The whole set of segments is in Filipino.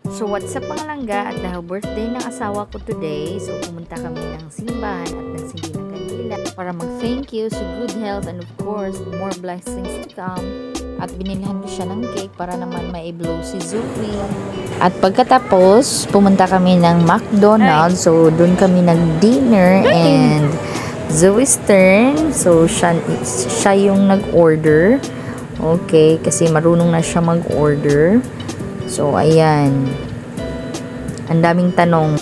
So what's up mga langga, at dahil birthday ng asawa ko today, so pumunta kami ng simbahan at nagsindi ng kandila para mag-thank you, so good health and of course more blessings to come. At binilhan ko siya ng cake para naman ma-blow si Zoe. At pagkatapos pumunta kami ng McDonald's, so doon kami nag-dinner and Zoe's turn, so siya yung nag-order. Okay, kasi marunong na siya mag-order. So, ayan. Ang daming tanong.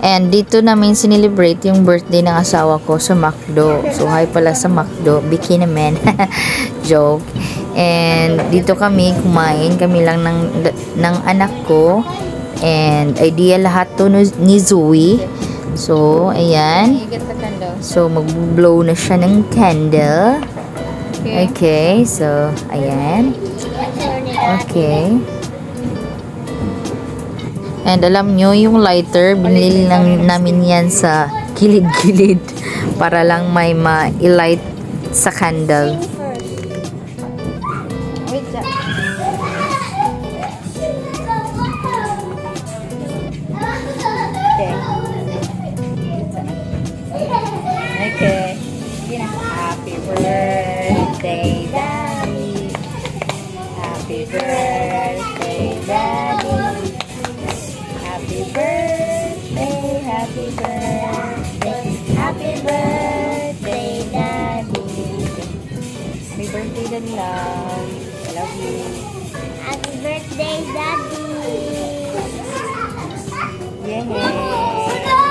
And dito namin sinelebrate yung birthday ng asawa ko sa McDo. So, hi pala sa McDo. Bikini man. Joke. And dito kami kumain. Kami lang ng anak ko. And idea lahat to ni Zoe. So, ayan. So, mag-blow na siya ng candle. Okay. So, ayan. Okay. And alam nyo, yung lighter, binili lang namin yan sa gilid-gilid para lang may ma-light sa candle. Okay. Happy birthday, Daddy. Happy birthday, Daddy. Happy birthday, happy birthday, happy birthday, Daddy. Happy birthday, Daddy love. I love you. Happy birthday, Daddy! Yay! No!